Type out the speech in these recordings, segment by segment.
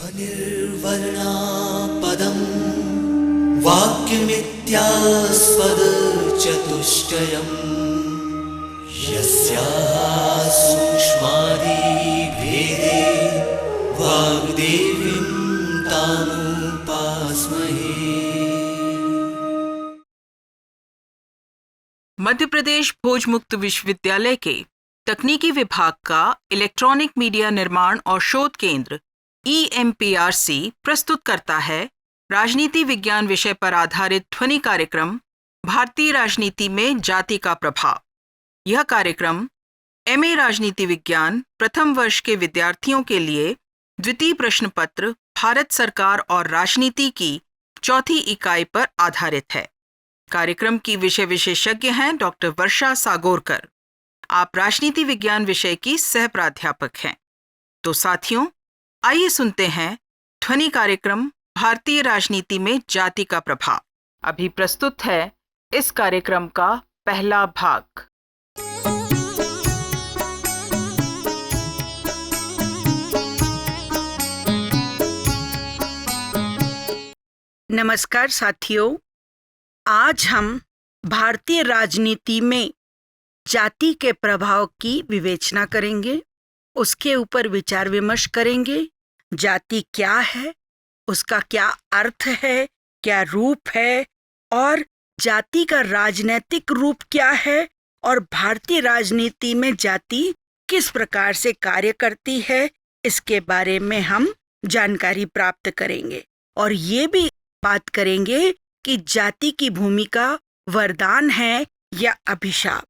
निर्वर्णा पदं वाक्यमित्यास्पदचतुष्टयम् यस्याः सूक्ष्मादिभेदे वाग्देवीं तामुपास्महे। मध्य प्रदेश भोज मुक्त विश्वविद्यालय के तकनीकी विभाग का इलेक्ट्रॉनिक मीडिया निर्माण और शोध केंद्र EMPRC प्रस्तुत करता है राजनीति विज्ञान विषय पर आधारित ध्वनि कार्यक्रम भारतीय राजनीति में जाति का प्रभाव। यह कार्यक्रम MA राजनीति विज्ञान प्रथम वर्ष के विद्यार्थियों के लिए द्वितीय प्रश्न पत्र भारत सरकार और राजनीति की चौथी इकाई पर आधारित है। कार्यक्रम की विषय विशेषज्ञ हैं डॉक्टर वर्षा सागोरकर। आप राजनीति विज्ञान विषय की सह प्राध्यापक हैं। तो साथियों, आइए सुनते हैं ध्वनि कार्यक्रम भारतीय राजनीति में जाति का प्रभाव। अभी प्रस्तुत है इस कार्यक्रम का पहला भाग। नमस्कार साथियों, आज हम भारतीय राजनीति में जाति के प्रभाव की विवेचना करेंगे, उसके ऊपर विचार विमर्श करेंगे। जाति क्या है, उसका क्या अर्थ है, क्या रूप है और जाति का राजनीतिक रूप क्या है और भारतीय राजनीति में जाति किस प्रकार से कार्य करती है, इसके बारे में हम जानकारी प्राप्त करेंगे। और ये भी बात करेंगे कि जाति की भूमिका वरदान है या अभिशाप।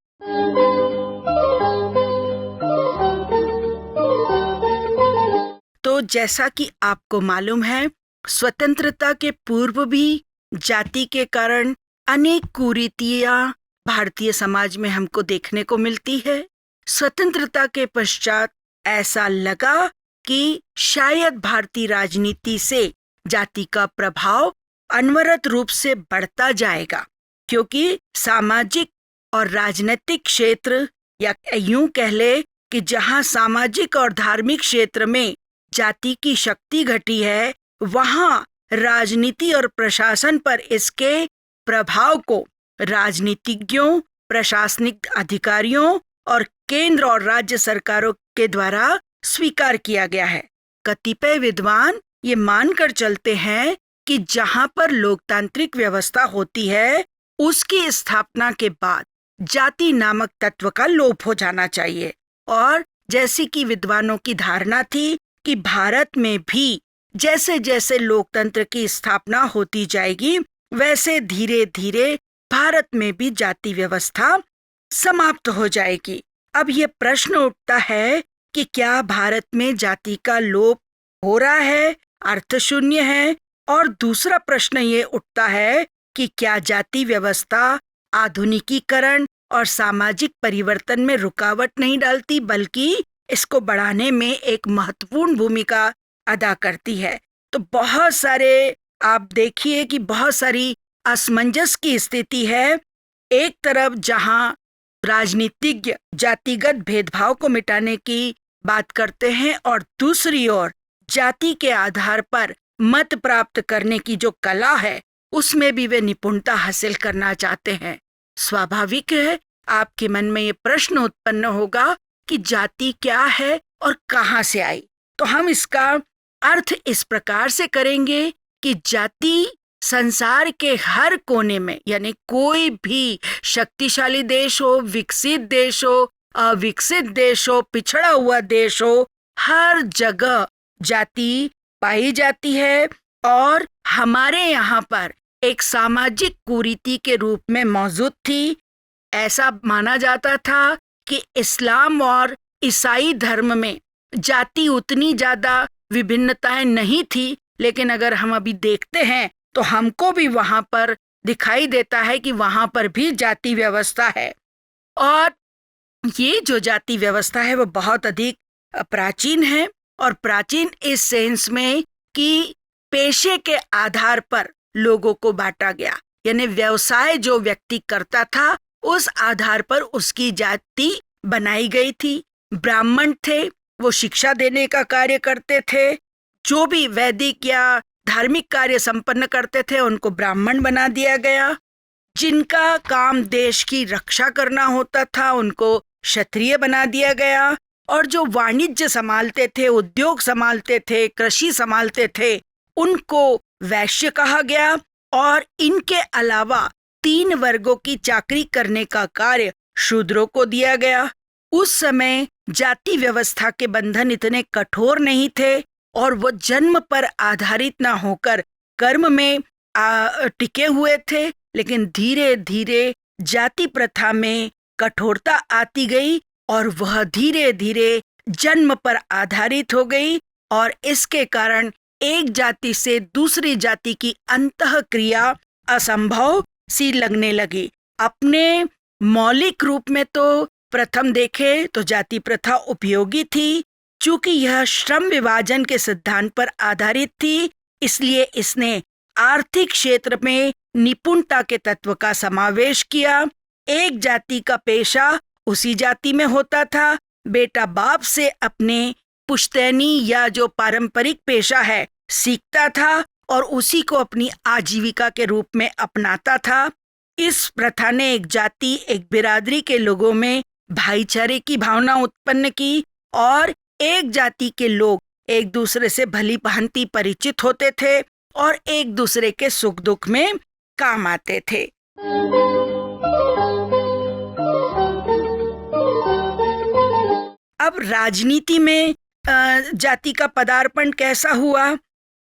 तो जैसा कि आपको मालूम है, स्वतंत्रता के पूर्व भी जाति के कारण अनेक कुरीतियां भारतीय समाज में हमको देखने को मिलती है। स्वतंत्रता के पश्चात ऐसा लगा कि शायद भारतीय राजनीति से जाति का प्रभाव अनवरत रूप से बढ़ता जाएगा, क्योंकि सामाजिक और राजनीतिक क्षेत्र या यूं कह ले कि जहां सामाजिक और धार्मिक क्षेत्र में जाति की शक्ति घटी है, वहां राजनीति और प्रशासन पर इसके प्रभाव को राजनीतिज्ञों, प्रशासनिक अधिकारियों और केंद्र और राज्य सरकारों के द्वारा स्वीकार किया गया है। कतिपय विद्वान ये मानकर चलते हैं कि जहां पर लोकतांत्रिक व्यवस्था होती है, उसकी स्थापना के बाद जाति नामक तत्व का लोप हो जाना चाहिए। और जैसी कि विद्वानों की धारणा थी कि भारत में भी जैसे जैसे लोकतंत्र की स्थापना होती जाएगी, वैसे धीरे धीरे भारत में भी जाति व्यवस्था समाप्त हो जाएगी। अब ये प्रश्न उठता है कि क्या भारत में जाति का लोप हो रहा है, अर्थशून्य है? और दूसरा प्रश्न ये उठता है कि क्या जाति व्यवस्था आधुनिकीकरण और सामाजिक परिवर्तन में रुकावट नहीं डालती, बल्कि इसको बढ़ाने में एक महत्वपूर्ण भूमिका अदा करती है। तो बहुत सारे आप देखिए कि बहुत सारी असमंजस की स्थिति है। एक तरफ जहां राजनीतिज्ञ जातिगत भेदभाव को मिटाने की बात करते हैं और दूसरी ओर जाति के आधार पर मत प्राप्त करने की जो कला है, उसमें भी वे निपुणता हासिल करना चाहते हैं। स्वाभाविक है आपके मन में ये प्रश्न उत्पन्न होगा कि जाति क्या है और कहां से आई। तो हम इसका अर्थ इस प्रकार से करेंगे कि जाति संसार के हर कोने में, यानी कोई भी शक्तिशाली देश हो, विकसित देश हो, अविकसित देश हो, पिछड़ा हुआ देश हो, हर जगह जाति पाई जाती है और हमारे यहाँ पर एक सामाजिक कुरीति के रूप में मौजूद थी। ऐसा माना जाता था कि इस्लाम और ईसाई धर्म में जाति उतनी ज्यादा विभिन्नताएं नहीं थी, लेकिन अगर हम अभी देखते हैं तो हमको भी वहां पर दिखाई देता है कि वहां पर भी जाति व्यवस्था है। और ये जो जाति व्यवस्था है वो बहुत अधिक प्राचीन है, और प्राचीन इस सेंस में कि पेशे के आधार पर लोगों को बांटा गया, यानी व्यवसाय जो व्यक्ति करता था उस आधार पर उसकी जाति बनाई गई थी। ब्राह्मण थे, वो शिक्षा देने का कार्य करते थे। जो भी वैदिक या धार्मिक कार्य संपन्न करते थे उनको ब्राह्मण बना दिया गया। जिनका काम देश की रक्षा करना होता था उनको क्षत्रिय बना दिया गया। और जो वाणिज्य संभालते थे, उद्योग संभालते थे, कृषि संभालते थे, उनको वैश्य कहा गया। और इनके अलावा 3 वर्गों की चाकरी करने का कार्य शूद्रों को दिया गया। उस समय जाति व्यवस्था के बंधन इतने कठोर नहीं थे और वो जन्म पर आधारित ना होकर कर्म में टिके हुए थे। लेकिन धीरे धीरे जाति प्रथा में कठोरता आती गई और वह धीरे धीरे जन्म पर आधारित हो गई और इसके कारण एक जाति से दूसरी जाति की अंतःक्रिया असंभव सी लगने लगी। अपने मौलिक रूप में तो प्रथम देखे तो जाति प्रथा उपयोगी थी। चूंकि यह श्रम विभाजन के सिद्धांत पर आधारित थी, इसलिए इसने आर्थिक क्षेत्र में निपुणता के तत्व का समावेश किया। एक जाति का पेशा उसी जाति में होता था। बेटा बाप से अपने पुश्तैनी या जो पारंपरिक पेशा है सीखता था और उसी को अपनी आजीविका के रूप में अपनाता था। इस प्रथा ने एक जाति, एक बिरादरी के लोगों में भाईचारे की भावना उत्पन्न की और एक जाति के लोग एक दूसरे से भली भांति परिचित होते थे और एक दूसरे के सुख दुख में काम आते थे। अब राजनीति में जाति का पदार्पण कैसा हुआ?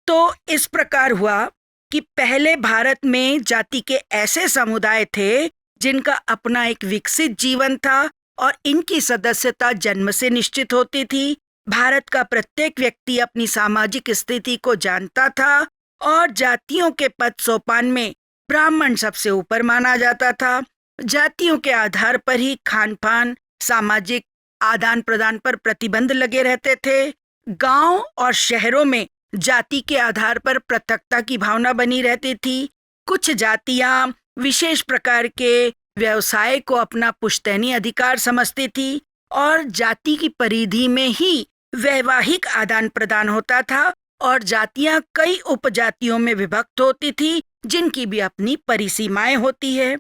तो इस प्रकार हुआ कि पहले भारत में जाति के ऐसे समुदाय थे जिनका अपना एक विकसित जीवन था और इनकी सदस्यता जन्म से निश्चित होती थी। भारत का प्रत्येक व्यक्ति अपनी सामाजिक स्थिति को जानता था और जातियों के पद सोपान में ब्राह्मण सबसे ऊपर माना जाता था। जातियों के आधार पर ही खान पान, सामाजिक आदान प्रदान पर प्रतिबंध लगे रहते थे। गांव और शहरों में जाति के आधार पर पृथकता की भावना बनी रहती थी। कुछ जातियां विशेष प्रकार के व्यवसाय को अपना पुश्तैनी अधिकार समझती थी और जाति की परिधि में ही वैवाहिक आदान प्रदान होता था और जातियां कई उपजातियों में विभक्त होती थी जिनकी भी अपनी परिसीमाएं होती है।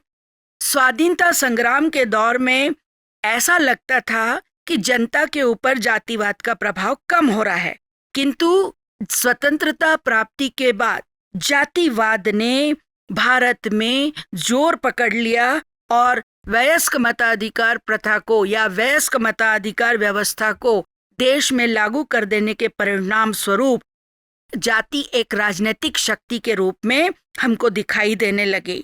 स्वाधीनता संग्राम के दौर में ऐसा लगता था कि जनता के ऊपर जातिवाद का प्रभाव कम हो रहा है, किंतु स्वतंत्रता प्राप्ति के बाद जातिवाद ने भारत में जोर पकड़ लिया और वयस्क मताधिकार प्रथा को या वयस्क मताधिकार व्यवस्था को देश में लागू कर देने के परिणाम स्वरूप जाति एक राजनीतिक शक्ति के रूप में हमको दिखाई देने लगी।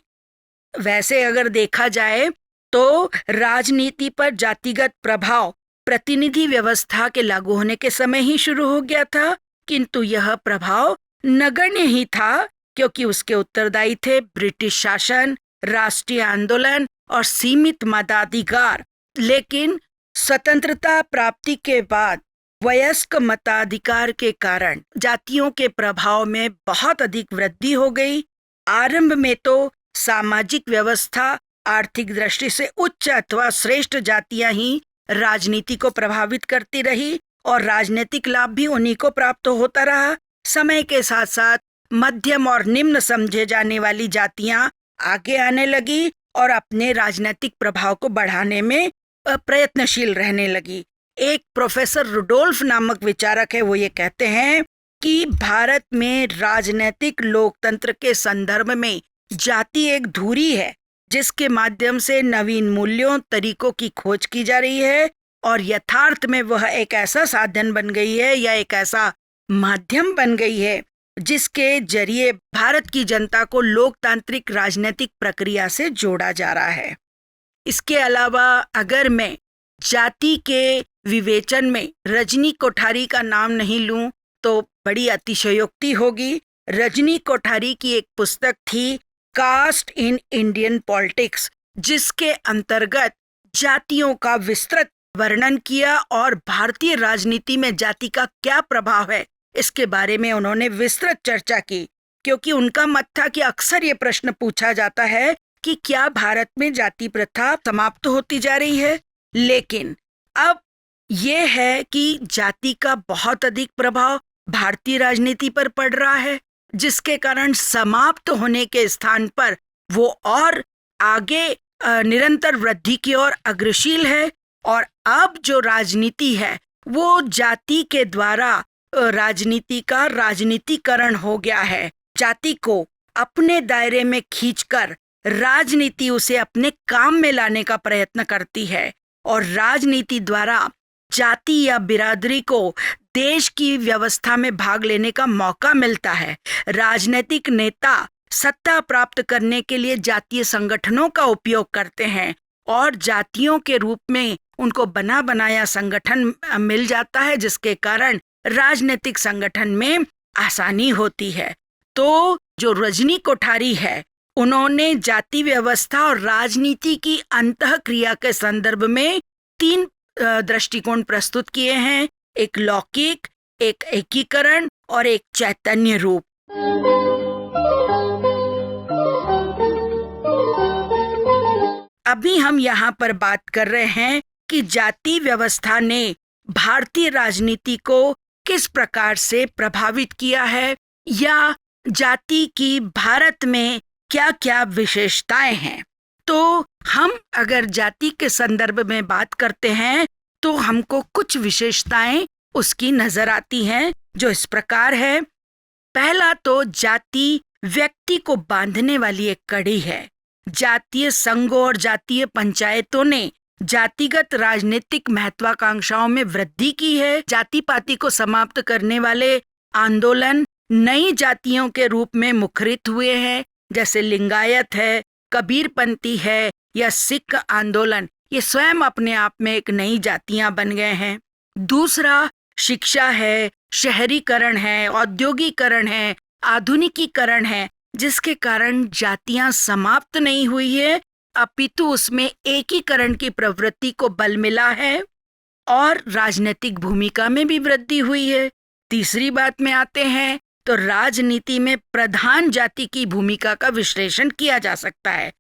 वैसे अगर देखा जाए तो राजनीति पर जातिगत प्रभाव प्रतिनिधि व्यवस्था के लागू होने के समय ही शुरू हो गया था, किंतु यह प्रभाव नगण्य ही था क्योंकि उसके उत्तरदायी थे ब्रिटिश शासन, राष्ट्रीय आंदोलन और सीमित मताधिकार। लेकिन स्वतंत्रता प्राप्ति के बाद वयस्क मताधिकार के कारण जातियों के प्रभाव में बहुत अधिक वृद्धि हो गई। आरंभ में तो सामाजिक व्यवस्था, आर्थिक दृष्टि से उच्च अथवा श्रेष्ठ जातियां ही राजनीति को प्रभावित करती रही और राजनीतिक लाभ भी उन्हीं को प्राप्त होता रहा। समय के साथ साथ मध्यम और निम्न समझे जाने वाली जातियां आगे आने लगी और अपने राजनीतिक प्रभाव को बढ़ाने में प्रयत्नशील रहने लगी। एक प्रोफेसर रुडोल्फ नामक विचारक है, वो ये कहते हैं कि भारत में राजनीतिक लोकतंत्र के संदर्भ में जाति एक धुरी है जिसके माध्यम से नवीन मूल्यों, तरीकों की खोज की जा रही है और यथार्थ में वह एक ऐसा साधन बन गई है या एक ऐसा माध्यम बन गई है जिसके जरिए भारत की जनता को लोकतांत्रिक राजनीतिक प्रक्रिया से जोड़ा जा रहा है। इसके अलावा अगर मैं जाति के विवेचन में रजनी कोठारी का नाम नहीं लूं तो बड़ी अतिशयोक्ति होगी। रजनी कोठारी की एक पुस्तक थी कास्ट इन इंडियन पॉलिटिक्स, जिसके अंतर्गत जातियों का विस्तृत वर्णन किया और भारतीय राजनीति में जाति का क्या प्रभाव है इसके बारे में उन्होंने विस्तृत चर्चा की, क्योंकि उनका मत था कि अक्सर ये प्रश्न पूछा जाता है कि क्या भारत में जाति प्रथा समाप्त होती जा रही है। लेकिन अब ये है कि जाति का बहुत अधिक प्रभाव भारतीय राजनीति पर पड़ रहा है, जिसके कारण समाप्त होने के स्थान पर वो और आगे निरंतर वृद्धि की ओर अग्रसर है। और अब जो राजनीति है वो जाति के द्वारा राजनीति का राजनीतिकरण हो गया है। जाति को अपने दायरे में खींचकर राजनीति उसे अपने काम में लाने का प्रयत्न करती है और राजनीति द्वारा जाति या बिरादरी को देश की व्यवस्था में भाग लेने का मौका मिलता है। राजनीतिक नेता सत्ता प्राप्त करने के लिए जातीय संगठनों का उपयोग करते हैं और जातियों के रूप में उनको बना बनाया संगठन मिल जाता है, जिसके कारण राजनीतिक संगठन में आसानी होती है। तो जो रजनी कोठारी है उन्होंने जाति व्यवस्था और राजनीति की अंतःक्रिया के संदर्भ में 3 दृष्टिकोण प्रस्तुत किए हैं, एक लौकिक, एक एकीकरण और एक चैतन्य रूप। अभी हम यहाँ पर बात कर रहे हैं कि जाति व्यवस्था ने भारतीय राजनीति को किस प्रकार से प्रभावित किया है या जाति की भारत में क्या क्या विशेषताएं हैं। तो हम अगर जाति के संदर्भ में बात करते हैं तो हमको कुछ विशेषताएं उसकी नजर आती हैं जो इस प्रकार है। पहला तो जाति व्यक्ति को बांधने वाली एक कड़ी है। जातीय संघों और जातीय पंचायतों ने जातिगत राजनीतिक महत्वाकांक्षाओं में वृद्धि की है। जाति पाति को समाप्त करने वाले आंदोलन नई जातियों के रूप में मुखरित हुए हैं, जैसे लिंगायत है, कबीरपंथी है या सिख आंदोलन। ये स्वयं अपने आप में एक नई जातियां बन गए हैं। दूसरा शिक्षा है, शहरीकरण है, औद्योगिकरण है, आधुनिकीकरण है, जिसके कारण जातियां समाप्त नहीं हुई है, अपितु उसमें एकीकरण की प्रवृत्ति को बल मिला है और राजनीतिक भूमिका में भी वृद्धि हुई है। तीसरी बात में आते हैं तो राजनीति में प्रधान जाति की भूमिका का विश्लेषण किया जा सकता है।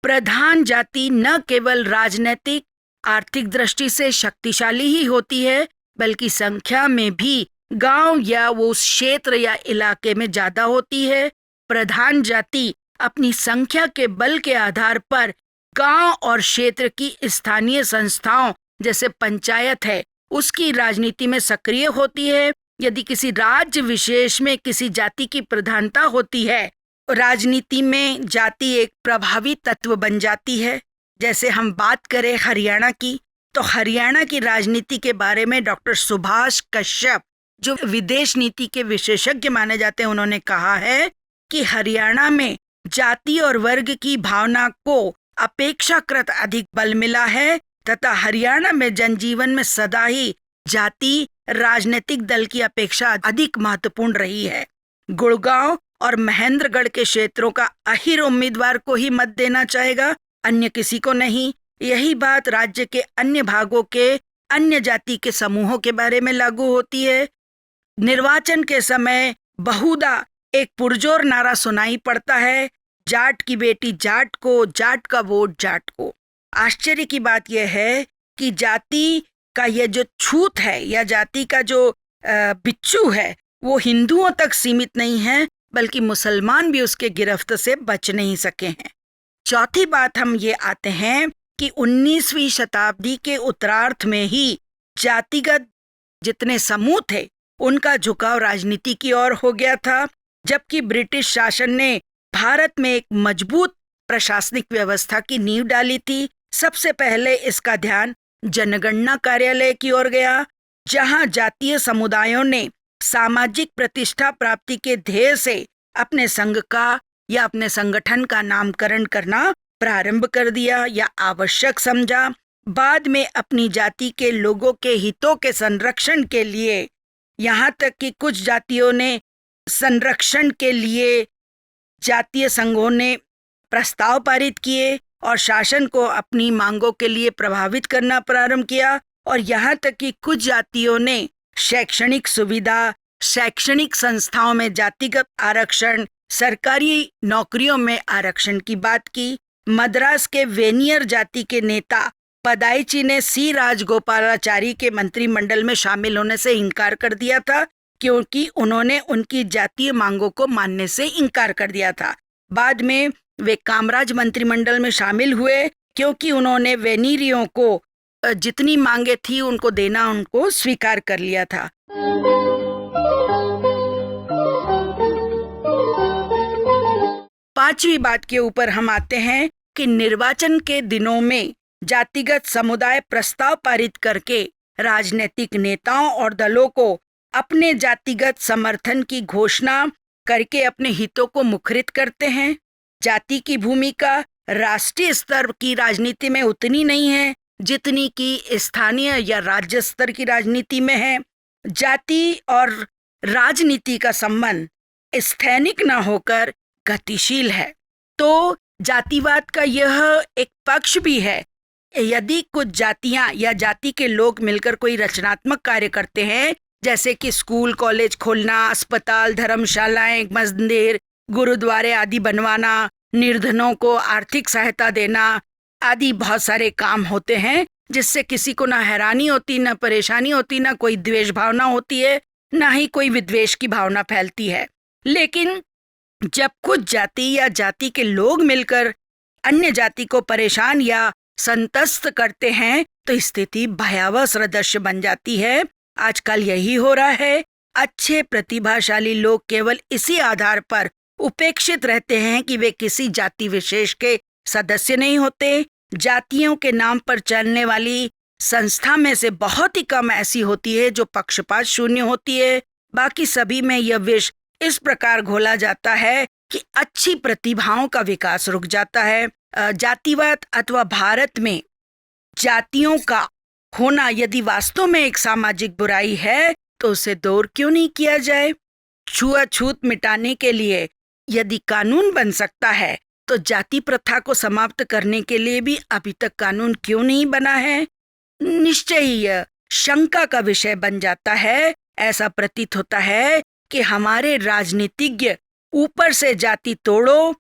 प्रधान जाति न केवल राजनीतिक आर्थिक दृष्टि से शक्तिशाली ही होती है, बल्कि संख्या में भी गांव या वो उस क्षेत्र या इलाके में ज्यादा होती है। प्रधान जाति अपनी संख्या के बल के आधार पर गांव और क्षेत्र की स्थानीय संस्थाओं जैसे पंचायत है उसकी राजनीति में सक्रिय होती है। यदि किसी राज्य विशेष में किसी जाति की प्रधानता होती है, राजनीति में जाति एक प्रभावी तत्व बन जाती है। जैसे हम बात करें हरियाणा की, तो हरियाणा की राजनीति के बारे में डॉक्टर सुभाष कश्यप, जो विदेश नीति के विशेषज्ञ माने जाते हैं, उन्होंने कहा है कि हरियाणा में जाति और वर्ग की भावना को अपेक्षाकृत अधिक बल मिला है तथा हरियाणा में जनजीवन में सदा ही जाति राजनीतिक दल की अपेक्षा अधिक महत्वपूर्ण रही है। गुड़गांव और महेंद्रगढ़ के क्षेत्रों का अहिर उम्मीदवार को ही मत देना चाहेगा, अन्य किसी को नहीं। यही बात राज्य के अन्य भागों के अन्य जाति के समूहों के बारे में लागू होती है। निर्वाचन के समय बहुधा एक पुरजोर नारा सुनाई पड़ता है, जाट की बेटी जाट को, जाट का वोट जाट को। आश्चर्य की बात यह है कि जाति का यह जो छूत है या जाति का जो बिच्छू है वो हिंदुओं तक सीमित नहीं है, बल्कि मुसलमान भी उसके गिरफ्त से बच नहीं सके हैं। चौथी बात हम ये आते हैं कि 19वीं शताब्दी के उत्तरार्ध में ही जातिगत जितने समूह थे उनका झुकाव राजनीति की ओर हो गया था, जबकि ब्रिटिश शासन ने भारत में एक मजबूत प्रशासनिक व्यवस्था की नींव डाली थी। सबसे पहले इसका ध्यान जनगणना कार्यालय की ओर गया, जहां जातीय समुदायों ने सामाजिक प्रतिष्ठा प्राप्ति के ध्येय से अपने संघ का या अपने संगठन का नामकरण करना प्रारंभ कर दिया या आवश्यक समझा। बाद में अपनी जाति के लोगों के हितों के संरक्षण के लिए, यहाँ तक कि कुछ जातियों ने संरक्षण के लिए जातीय संघों ने प्रस्ताव पारित किए और शासन को अपनी मांगों के लिए प्रभावित करना प्रारंभ किया। और यहाँ तक कि कुछ जातियों ने शैक्षणिक सुविधा, शैक्षणिक संस्थाओं में जातिगत आरक्षण, सरकारी नौकरियों में आरक्षण की बात की। मद्रास के वेनियर जाति के नेता पदाइची ने सी राजगोपालाचारी के मंत्रिमंडल में शामिल होने से इनकार कर दिया था, क्योंकि उन्होंने उनकी जातीय मांगों को मानने से इनकार कर दिया था। बाद में वे कामराज मंत्रिमंडल में शामिल हुए क्योंकि उन्होंने वेनेरियों को जितनी मांगे थी उनको देना उनको स्वीकार कर लिया था। पांचवी बात के ऊपर हम आते हैं कि निर्वाचन के दिनों में जातिगत समुदाय प्रस्ताव पारित करके राजनीतिक नेताओं और दलों को अपने जातिगत समर्थन की घोषणा करके अपने हितों को मुखरित करते हैं। जाति की भूमिका राष्ट्रीय स्तर की राजनीति में उतनी नहीं है जितनी कि स्थानीय या राज्य स्तर की राजनीति में है। जाति और राजनीति का संबंध स्थैनिक न होकर गतिशील है। तो जातिवाद का यह एक पक्ष भी है। यदि कुछ जातियां या जाति के लोग मिलकर कोई रचनात्मक कार्य करते हैं, जैसे कि स्कूल कॉलेज खोलना, अस्पताल, धर्मशालाएं, मंदिर, गुरुद्वारे आदि बनवाना, निर्धनों को आर्थिक सहायता देना आदि बहुत सारे काम होते हैं, जिससे किसी को ना हैरानी होती, ना परेशानी होती, ना कोई द्वेष भावना होती है, ना ही कोई विद्वेष की भावना फैलती है। लेकिन जब कुछ जाति या जाति के लोग मिलकर अन्य जाति को परेशान या संतस्त करते हैं तो स्थिति भयावह सदृश बन जाती है। आजकल यही हो रहा है। अच्छे प्रतिभाशाली लोग केवल इसी आधार पर उपेक्षित रहते हैं कि वे किसी जाति विशेष के सदस्य नहीं होते। जातियों के नाम पर चलने वाली संस्था में से बहुत ही कम ऐसी होती है जो पक्षपात शून्य होती है। बाकी सभी में यह विष इस प्रकार घोला जाता है कि अच्छी प्रतिभाओं का विकास रुक जाता है। जातिवाद अथवा भारत में जातियों का होना यदि वास्तव में एक सामाजिक बुराई है तो उसे दूर क्यों नहीं किया जाए। छुआछूत मिटाने के लिए यदि कानून बन सकता है तो जाति प्रथा को समाप्त करने के लिए भी अभी तक कानून क्यों नहीं बना है। निश्चय ही यह शंका का विषय बन जाता है। ऐसा प्रतीत होता है कि हमारे राजनीतिज्ञ ऊपर से जाति तोड़ो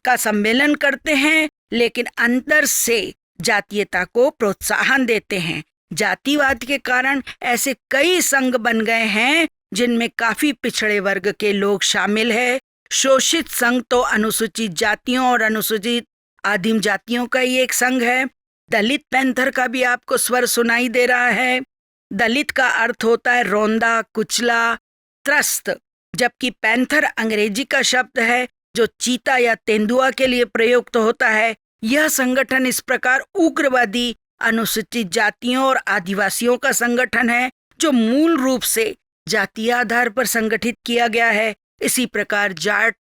का सम्मेलन करते हैं, लेकिन अंदर से जातीयता को प्रोत्साहन देते हैं। जातिवाद के कारण ऐसे कई संघ बन गए हैं जिनमें काफी पिछड़े वर्ग के लोग शामिल हैं। शोषित संघ तो अनुसूचित जातियों और अनुसूचित आदिम जातियों का ही एक संघ है। दलित पैंथर का भी आपको स्वर सुनाई दे रहा है। दलित का अर्थ होता है रोंदा, कुचला, त्रस्त, जबकि पैंथर अंग्रेजी का शब्द है जो चीता या तेंदुआ के लिए प्रयुक्त होता है। यह संगठन इस प्रकार उग्रवादी अनुसूचित जातियों और आदिवासियों का संगठन है जो मूल रूप से जातीय आधार पर संगठित किया गया है। इसी प्रकार जाट,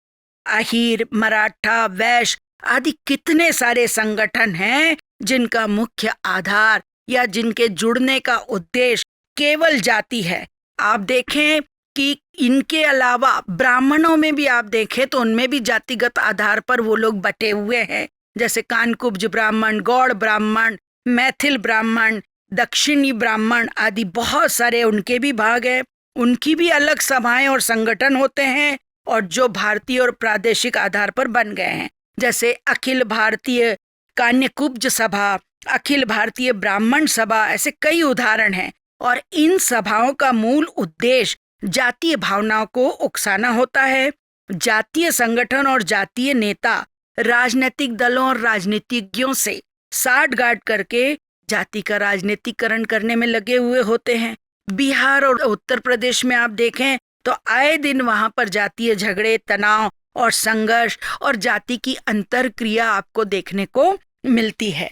आहिर, मराठा, वैश्य आदि कितने सारे संगठन हैं जिनका मुख्य आधार या जिनके जुड़ने का उद्देश्य केवल जाति है। आप देखें कि इनके अलावा ब्राह्मणों में भी आप देखें तो उनमें भी जातिगत आधार पर वो लोग बटे हुए हैं, जैसे कानकुब्ज ब्राह्मण, गौड़ ब्राह्मण, मैथिल ब्राह्मण, दक्षिणी ब्राह्मण आदि बहुत सारे उनके भी भाग हैं। उनकी भी अलग सभाएं और संगठन होते हैं और जो भारतीय और प्रादेशिक आधार पर बन गए हैं, जैसे अखिल भारतीय कान्यकुब्ज सभा, अखिल भारतीय ब्राह्मण सभा, ऐसे कई उदाहरण हैं। और इन सभाओं का मूल उद्देश्य जातीय भावनाओं को उकसाना होता है। जातीय संगठन और जातीय नेता राजनीतिक दलों और राजनीतिज्ञों से साठगांठ करके जाति का राजनीतिकरण करने में लगे हुए होते हैं। बिहार और उत्तर प्रदेश में आप देखें तो आए दिन वहां पर जातीय झगड़े, तनाव और संघर्ष और जाति की अंतरक्रिया आपको देखने को मिलती है।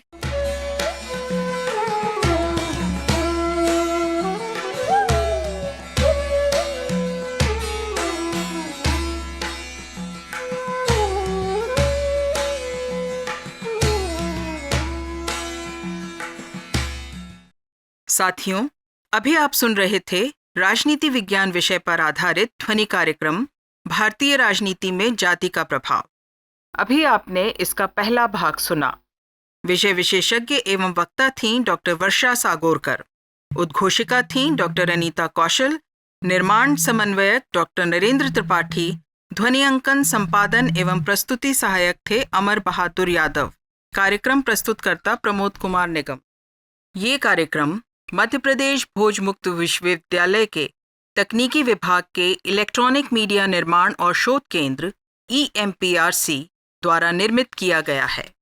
साथियों, अभी आप सुन रहे थे राजनीति विज्ञान विषय पर आधारित ध्वनि कार्यक्रम भारतीय राजनीति में जाति का प्रभाव। अभी आपने इसका पहला भाग सुना। विषय विशेषज्ञ एवं वक्ता थीं डॉक्टर वर्षा सागोरकर, उद्घोषिका थीं डॉक्टर अनीता कौशल, निर्माण समन्वयक डॉक्टर नरेंद्र त्रिपाठी, ध्वनि अंकन, संपादन एवं प्रस्तुति सहायक थे अमर बहादुर यादव। कार्यक्रम प्रस्तुतकर्ता प्रमोद कुमार निगम। ये कार्यक्रम मध्य प्रदेश भोज मुक्त विश्वविद्यालय के तकनीकी विभाग के इलेक्ट्रॉनिक मीडिया निर्माण और शोध केंद्र EMPRC द्वारा निर्मित किया गया है।